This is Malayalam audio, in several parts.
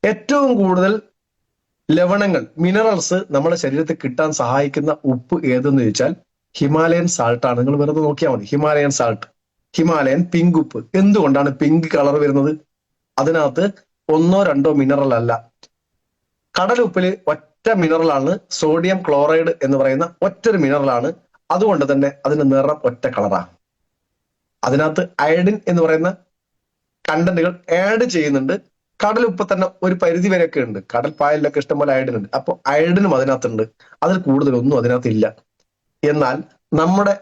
ഏറ്റവും കൂടുതൽ ലവണങ്ങൾ, മിനറൽസ് നമ്മുടെ ശരീരത്തിൽ കിട്ടാൻ സഹായിക്കുന്ന ഉപ്പ് ഏതെന്ന് ചോദിച്ചാൽ ഹിമാലയൻ സാൾട്ട് ആണ്. നിങ്ങൾ വെറുതെ നോക്കിയാൽ മതി, ഹിമാലയൻ സാൾട്ട്, ഹിമാലയൻ പിങ്ക് ഉപ്പ്. എന്തുകൊണ്ടാണ് പിങ്ക് കളർ വരുന്നത്? അതിനകത്ത് ഒന്നോ രണ്ടോ മിനറൽ അല്ല, കടലുപ്പില് ഒറ്റ മിനറലാണ് സോഡിയം ക്ലോറൈഡ് എന്ന് പറയുന്ന ഒറ്റൊരു മിനറലാണ്. അതുകൊണ്ട് തന്നെ അതിന്റെ നിറം ഒറ്റ കളറാണ്. അതിനകത്ത് അയഡിൻ എന്ന് പറയുന്ന കണ്ടന്റുകൾ ആഡ് ചെയ്യുന്നുണ്ട്. കടലുപ്പ് തന്നെ ഒരു പരിധി വരെയൊക്കെ ഉണ്ട്, കടൽ പായലിലൊക്കെ ഇഷ്ടംപോലെ അയഡിൻ ഉണ്ട്. അപ്പൊ അയഡിനും അതിനകത്തുണ്ട്, അതിൽ കൂടുതലൊന്നും അതിനകത്ത് ഇല്ല. എന്നാൽ നമ്മുടെ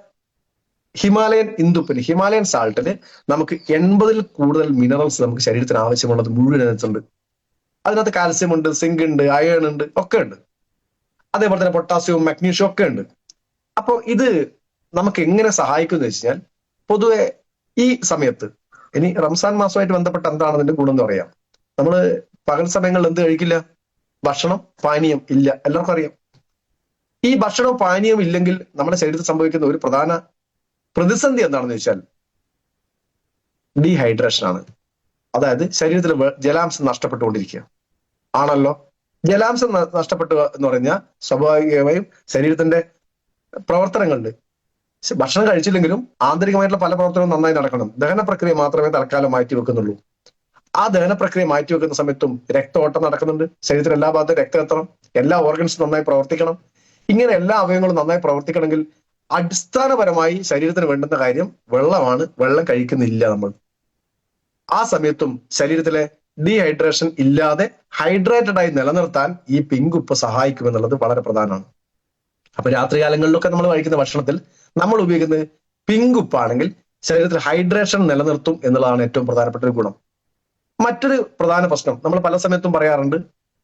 ഹിമാലയൻ ഇന്ദുപ്പിന്, ഹിമാലയൻ സാൾട്ടിന് നമുക്ക് 80-ൽ കൂടുതൽ മിനറൽസ് നമുക്ക് ശരീരത്തിന് ആവശ്യമുള്ളത് മുഴുവൻ അതിനകത്തുണ്ട്. അതിനകത്ത് കാൽസ്യം ഉണ്ട്, സിങ്ക് ഉണ്ട്, അയേൺ ഉണ്ട്, ഒക്കെ ഉണ്ട്. അതേപോലെ തന്നെ പൊട്ടാസ്യവും മഗ്നീഷ്യവും ഒക്കെ ഉണ്ട്. അപ്പോൾ ഇത് നമുക്ക് എങ്ങനെ സഹായിക്കും എന്ന് വെച്ച് കഴിഞ്ഞാൽ, പൊതുവെ ഈ സമയത്ത് ഇനി റംസാൻ മാസമായിട്ട് ബന്ധപ്പെട്ട് എന്താണ് അതിന്റെ ഗുണം എന്ന് പറയാം. നമ്മള് പകൽ സമയങ്ങളിൽ എന്ത് കഴിക്കില്ല? ഭക്ഷണം പാനീയം ഇല്ല, എല്ലാവർക്കും അറിയാം. ഈ ഭക്ഷണവും പാനീയവും ഇല്ലെങ്കിൽ നമ്മുടെ ശരീരത്തിൽ സംഭവിക്കുന്ന ഒരു പ്രധാന പ്രതിസന്ധി എന്താണെന്ന് വെച്ചാൽ ഡീഹൈഡ്രേഷൻ ആണ്. അതായത് ശരീരത്തിൽ ജലാംശം നഷ്ടപ്പെട്ടുകൊണ്ടിരിക്കുക ആണല്ലോ. ജലാംശം നഷ്ടപ്പെട്ടു എന്ന് പറഞ്ഞാൽ സ്വാഭാവികമായും ശരീരത്തിന്റെ പ്രവർത്തനങ്ങളുണ്ട്. ഭക്ഷണം കഴിച്ചില്ലെങ്കിലും ആന്തരികമായിട്ടുള്ള പല പ്രവർത്തനവും നന്നായി നടക്കണം. ദഹന പ്രക്രിയ മാത്രമേ തൽക്കാലം മാറ്റി വെക്കുന്നുള്ളൂ. ആ ദഹന പ്രക്രിയ മാറ്റി വെക്കുന്ന സമയത്തും രക്തഓട്ടം നടക്കുന്നുണ്ട്. ശരീരത്തിൽ എല്ലാ ഭാഗത്തും രക്തം എത്തണം, എല്ലാ ഓർഗൻസും നന്നായി പ്രവർത്തിക്കണം. ഇങ്ങനെ എല്ലാ അവയവങ്ങളും നന്നായി പ്രവർത്തിക്കണമെങ്കിൽ അടിസ്ഥാനപരമായി ശരീരത്തിന് വേണ്ടുന്ന കാര്യം വെള്ളമാണ്. വെള്ളം കഴിക്കുന്നില്ല നമ്മൾ. ആ സമയത്തും ശരീരത്തിലെ ഡീഹൈഡ്രേഷൻ ഇല്ലാതെ ഹൈഡ്രേറ്റഡ് ആയി നിലനിർത്താൻ ഈ പിങ്ക് ഉപ്പ് സഹായിക്കുമെന്നുള്ളത് വളരെ പ്രധാനമാണ്. അപ്പൊ രാത്രികാലങ്ങളിലൊക്കെ നമ്മൾ കഴിക്കുന്ന ഭക്ഷണത്തിൽ നമ്മൾ ഉപയോഗിക്കുന്നത് പിങ്ക് ഉപ്പാണെങ്കിൽ ശരീരത്തിൽ ഹൈഡ്രേഷൻ നിലനിർത്തും എന്നുള്ളതാണ് ഏറ്റവും പ്രധാനപ്പെട്ട ഒരു ഗുണം. മറ്റൊരു പ്രധാന പ്രശ്നം നമ്മൾ പല സമയത്തും പറയാറുണ്ട്,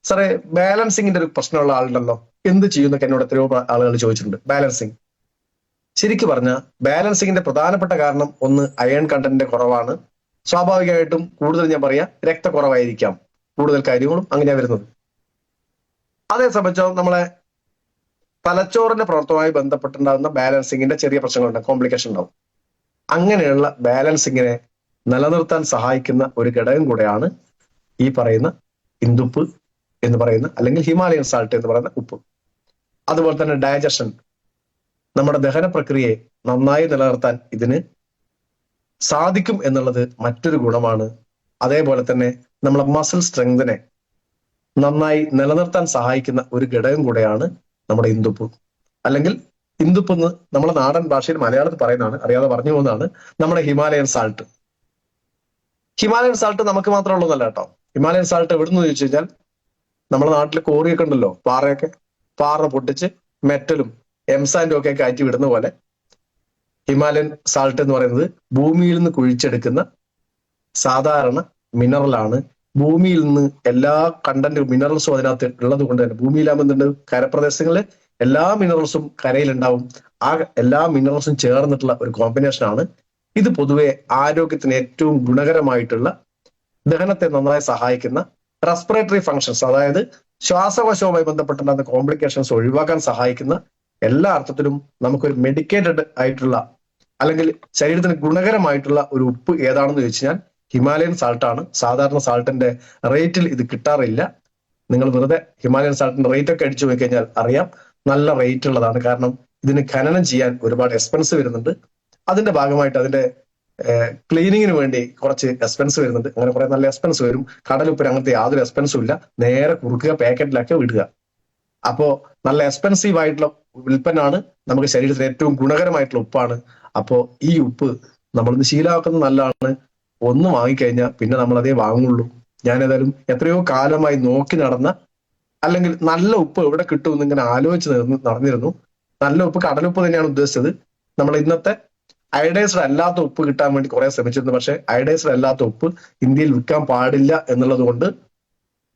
സാറേ ബാലൻസിങ്ങിന്റെ ഒരു പ്രശ്നമുള്ള ആളുണ്ടല്ലോ, എന്ത് ചെയ്യുന്നൊക്കെ എന്നോട് എത്രയോ ആളുകൾ ചോദിച്ചിട്ടുണ്ട്. ബാലൻസിങ്, ശരിക്കും പറഞ്ഞാൽ ബാലൻസിങ്ങിന്റെ പ്രധാനപ്പെട്ട കാരണം ഒന്ന് അയൺ കണ്ടന്റിന്റെ കുറവാണ്. സ്വാഭാവികമായിട്ടും കൂടുതൽ ഞാൻ പറയാ രക്തക്കുറവായിരിക്കാം, കൂടുതൽ കാര്യങ്ങളും അങ്ങനെയാ വരുന്നത്. അതേ സംബന്ധിച്ചോ നമ്മളെ തലച്ചോറിന്റെ പ്രവർത്തനവുമായി ബന്ധപ്പെട്ടുണ്ടാകുന്ന ബാലൻസിങ്ങിന്റെ ചെറിയ പ്രശ്നങ്ങളുണ്ട്, കോംപ്ലിക്കേഷൻ ഉണ്ടാവും. അങ്ങനെയുള്ള ബാലൻസിങ്ങിനെ നിലനിർത്താൻ സഹായിക്കുന്ന ഒരു ഘടകം കൂടെയാണ് ഈ പറയുന്ന ഇന്ദുപ്പ് എന്ന് പറയുന്ന, അല്ലെങ്കിൽ ഹിമാലയൻ സാൾട്ട് എന്ന് പറയുന്ന ഉപ്പ്. അതുപോലെ തന്നെ ഡൈജഷൻ, നമ്മുടെ ദഹന പ്രക്രിയയെ നന്നായി നിലനിർത്താൻ ഇതിന് സാധിക്കും എന്നുള്ളത് മറ്റൊരു ഗുണമാണ്. അതേപോലെ തന്നെ നമ്മളെ മസിൽ സ്ട്രെങ്തിനെ നന്നായി നിലനിർത്താൻ സഹായിക്കുന്ന ഒരു ഘടകം കൂടെയാണ് നമ്മുടെ ഇന്ദുപ്പ്. അല്ലെങ്കിൽ ഇന്ദുപ്പ് എന്ന് നമ്മളെ നാടൻ ഭാഷയിൽ മലയാളത്തിൽ പറയുന്നതാണ്, അറിയാതെ പറഞ്ഞു പോകുന്നതാണ് നമ്മുടെ ഹിമാലയൻ സാൾട്ട്. ഹിമാലയൻ സാൾട്ട് നമുക്ക് മാത്രം ഉള്ളതല്ല കേട്ടോ. ഹിമാലയൻ സാൾട്ട് എവിടുന്ന് ചോദിച്ചു കഴിഞ്ഞാൽ, നമ്മുടെ നാട്ടിൽ കോറിയൊക്കെ ഉണ്ടല്ലോ, പാറ പൊട്ടിച്ച് മെറ്റലും എംസാൻഡും ഒക്കെ കയറ്റി വിടുന്ന പോലെ ഹിമാലയൻ സാൾട്ട് എന്ന് പറയുന്നത് ഭൂമിയിൽ നിന്ന് കുഴിച്ചെടുക്കുന്ന സാധാരണ മിനറലാണ്. ഭൂമിയിൽ നിന്ന് എല്ലാ കണ്ടന്റ് മിനറൽസും അതിനകത്ത് ഉള്ളത് കൊണ്ട് തന്നെ ഭൂമിയിലാകുന്നുണ്ട് കരപ്രദേശങ്ങളിലെ എല്ലാ മിനറൽസും കരയിലുണ്ടാവും. ആ എല്ലാ മിനറൽസും ചേർന്നിട്ടുള്ള ഒരു കോമ്പിനേഷനാണ് ഇത്. പൊതുവെ ആരോഗ്യത്തിന് ഏറ്റവും ഗുണകരമായിട്ടുള്ള, ദഹനത്തെ നന്നായി സഹായിക്കുന്ന, റെസ്പിറേറ്ററി ഫങ്ഷൻസ് അതായത് ശ്വാസകോശവുമായി ബന്ധപ്പെട്ടുണ്ടാകുന്ന കോംപ്ലിക്കേഷൻസ് ഒഴിവാക്കാൻ സഹായിക്കുന്ന, എല്ലാ അർത്ഥത്തിലും നമുക്കൊരു മെഡിക്കേറ്റഡ് ആയിട്ടുള്ള അല്ലെങ്കിൽ ശരീരത്തിന് ഗുണകരമായിട്ടുള്ള ഒരു ഉപ്പ് ഏതാണെന്ന് ചോദിച്ചു കഴിഞ്ഞാൽ ഹിമാലയൻ സാൾട്ടാണ്. സാധാരണ സാൾട്ടിന്റെ റേറ്റിൽ ഇത് കിട്ടാറില്ല. നിങ്ങൾ വെറുതെ ഹിമാലയൻ സാൾട്ടിന്റെ റേറ്റ് ഒക്കെ അടിച്ചു പോയി കഴിഞ്ഞാൽ അറിയാം, നല്ല റേറ്റ് ഉള്ളതാണ്. കാരണം ഇതിന് ഖനനം ചെയ്യാൻ ഒരുപാട് എക്സ്പെൻസ് വരുന്നുണ്ട്. അതിന്റെ ഭാഗമായിട്ട് അതിന്റെ ക്ലീനിങ്ങിന് വേണ്ടി കുറച്ച് എക്സ്പെൻസ് വരുന്നുണ്ട്. അങ്ങനെ കുറെ നല്ല എക്സ്പെൻസ് വരും. കടലുപ്പിന് അങ്ങനത്തെ യാതൊരു എക്സ്പെൻസും ഇല്ല, നേരെ കുറുക്കുക, പാക്കറ്റിലൊക്കെ വിടുക. അപ്പോ നല്ല എക്സ്പെൻസീവ് ആയിട്ടുള്ള ഉൽപ്പന്നമാണ്, നമുക്ക് ശരീരത്തിന് ഏറ്റവും ഗുണകരമായിട്ടുള്ള ഉപ്പാണ്. അപ്പോ ഈ ഉപ്പ് നമ്മളിന്ന് ശീലമാക്കുന്നത് നല്ലതാണ്. ഒന്ന് വാങ്ങിക്കഴിഞ്ഞാൽ പിന്നെ നമ്മൾ അതേ വാങ്ങുള്ളൂ. ഞാൻ ഏതായാലും എത്രയോ കാലമായി നോക്കി നടന്ന, അല്ലെങ്കിൽ നല്ല ഉപ്പ് എവിടെ കിട്ടുമെന്ന് ഇങ്ങനെ ആലോചിച്ച് നടന്നിരുന്നു. നല്ല ഉപ്പ് കടലുപ്പ് തന്നെയാണ് ഉദ്ദേശിച്ചത്. നമ്മൾ ഇന്നത്തെ അയഡൈസ്ഡ് അല്ലാത്ത ഉപ്പ് കിട്ടാൻ വേണ്ടി കുറെ ശ്രമിച്ചിരുന്നു. പക്ഷെ അയഡൈസ്ഡ് അല്ലാത്ത ഉപ്പ് ഇന്ത്യയിൽ വിൽക്കാൻ പാടില്ല എന്നുള്ളത് കൊണ്ട്,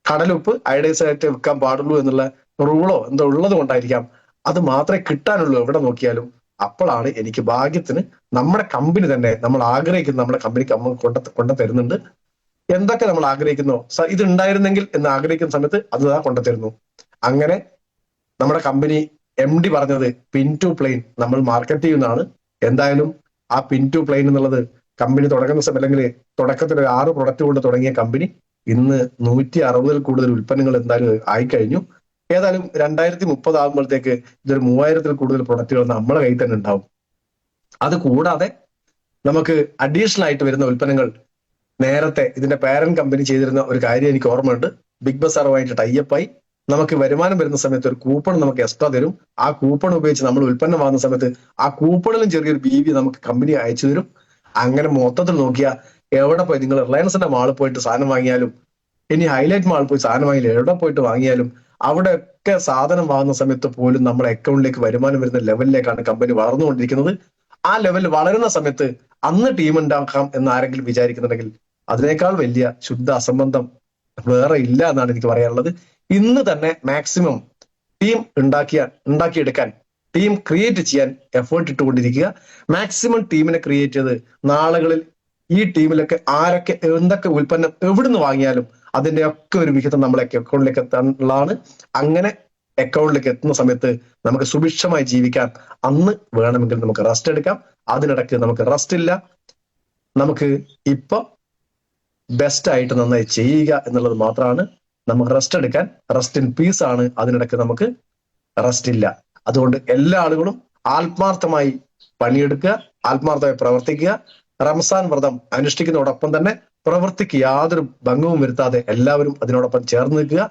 കടലുപ്പ് അയഡൈസ്ഡ് ആയിട്ട് വിൽക്കാൻ പാടുള്ളൂ എന്നുള്ള റൂളോ എന്തോ ഉള്ളത് കൊണ്ടായിരിക്കാം, അത് മാത്രമേ കിട്ടാനുള്ളൂ എവിടെ നോക്കിയാലും. അപ്പോഴാണ് എനിക്ക് ഭാഗ്യത്തിന് നമ്മുടെ കമ്പനി തന്നെ, നമ്മൾ ആഗ്രഹിക്കുന്ന നമ്മുടെ കമ്പനിക്ക് അമ്മ കൊണ്ട തരുന്നുണ്ട്. എന്തൊക്കെ നമ്മൾ ആഗ്രഹിക്കുന്നോ, ഇത് ഉണ്ടായിരുന്നെങ്കിൽ എന്ന് ആഗ്രഹിക്കുന്ന സമയത്ത് അത് കൊണ്ടുതരുന്നു. അങ്ങനെ നമ്മുടെ കമ്പനി MD പറഞ്ഞത് പിൻ ടു പ്ലെയിൻ നമ്മൾ മാർക്കറ്റ് ചെയ്യുന്നതാണ്. എന്തായാലും ആ പിൻ ടു പ്ലെയിൻ എന്നുള്ളത് കമ്പനി തുടങ്ങുന്ന സമയം, അല്ലെങ്കിൽ തുടക്കത്തിൽ 6 പ്രൊഡക്റ്റ് കൊണ്ട് തുടങ്ങിയ കമ്പനി ഇന്ന് 160 കൂടുതൽ ഉൽപ്പന്നങ്ങൾ എന്തായാലും ആയിക്കഴിഞ്ഞു. ഏതായാലും 2030 ആകുമ്പോഴത്തേക്ക് ഇതൊരു 3000 കൂടുതൽ പ്രൊഡക്റ്റുകൾ നമ്മളെ കയ്യിൽ തന്നെ ഉണ്ടാവും. അത് കൂടാതെ നമുക്ക് അഡീഷണൽ ആയിട്ട് വരുന്ന ഉൽപ്പന്നങ്ങൾ, നേരത്തെ ഇതിന്റെ പാരന്റ് കമ്പനി ചെയ്തിരുന്ന ഒരു കാര്യം എനിക്ക് ഓർമ്മയുണ്ട്. ബിഗ് ബസാറുമായിട്ട് ടൈപ്പായി നമുക്ക് വരുമാനം വരുന്ന സമയത്ത് ഒരു കൂപ്പൺ നമുക്ക് എക്സ്ട്രാ തരും. ആ കൂപ്പൺ ഉപയോഗിച്ച് നമ്മൾ ഉൽപ്പന്നം വാങ്ങുന്ന സമയത്ത് ആ കൂപ്പണിലും ചെറിയൊരു BV നമുക്ക് കമ്പനി അയച്ചു തരും. അങ്ങനെ മൊത്തത്തിൽ നോക്കിയാൽ എവിടെ പോയി നിങ്ങൾ റിലയൻസിന്റെ മാളിൽ പോയിട്ട് സാധനം വാങ്ങിയാലും, ഇനി ഹൈലൈറ്റ് മാളിൽ പോയി സാധനം വാങ്ങിയാലും, എവിടെ പോയിട്ട് വാങ്ങിയാലും അവിടെയൊക്കെ സാധനം വാങ്ങുന്ന സമയത്ത് പോലും നമ്മുടെ അക്കൗണ്ടിലേക്ക് വരുമാനം വരുന്ന ലെവലിലേക്കാണ് കമ്പനി വളർന്നുകൊണ്ടിരിക്കുന്നത്. ആ ലെവൽ വളരുന്ന സമയത്ത് അന്ന് ടീം ഉണ്ടാക്കാം എന്ന് ആരെങ്കിലും വിചാരിക്കുന്നുണ്ടെങ്കിൽ അതിനേക്കാൾ വലിയ ശുദ്ധ അസംബന്ധം വേറെ ഇല്ല എന്നാണ് എനിക്ക് പറയാനുള്ളത്. ഇന്ന് തന്നെ മാക്സിമം ടീം ഉണ്ടാക്കിയെടുക്കാൻ, ടീം ക്രിയേറ്റ് ചെയ്യാൻ എഫേർട്ട് ഇട്ടുകൊണ്ടിരിക്കുക. മാക്സിമം ടീമിനെ ക്രിയേറ്റ് ചെയ്ത് നാളുകളിൽ ഈ ടീമിലൊക്കെ ആരൊക്കെ എന്തൊക്കെ ഉൽപ്പന്നം എവിടുന്ന് വാങ്ങിയാലും അതിന്റെ ഒക്കെ ഒരു വിഹിതം നമ്മളെ അക്കൗണ്ടിലേക്ക് എത്താനുള്ളതാണ്. അങ്ങനെ അക്കൗണ്ടിലേക്ക് എത്തുന്ന സമയത്ത് നമുക്ക് സുഭിക്ഷമായി ജീവിക്കാൻ അന്ന് വേണമെങ്കിൽ നമുക്ക് റെസ്റ്റ് എടുക്കാം. അതിനിടയ്ക്ക് നമുക്ക് റെസ്റ്റ് ഇല്ല. നമുക്ക് ഇപ്പൊ ബെസ്റ്റ് ആയിട്ട് നന്നായി ചെയ്യുക എന്നുള്ളത് മാത്രമാണ്. നമുക്ക് റെസ്റ്റ് എടുക്കാൻ, റെസ്റ്റ് ഇൻ പീസ് ആണ്. അതിനിടയ്ക്ക് നമുക്ക് റെസ്റ്റ് ഇല്ല. അതുകൊണ്ട് എല്ലാ ആളുകളും ആത്മാർത്ഥമായി പണിയെടുക്കുക, ആത്മാർത്ഥമായി പ്രവർത്തിക്കുക. റംസാൻ വ്രതം അനുഷ്ഠിക്കുന്നതോടൊപ്പം തന്നെ പ്രവൃത്തിക്ക് യാതൊരു ഭംഗവും വരുത്താതെ എല്ലാവരും അതിനോടൊപ്പം ചേർന്ന് നിൽക്കുക.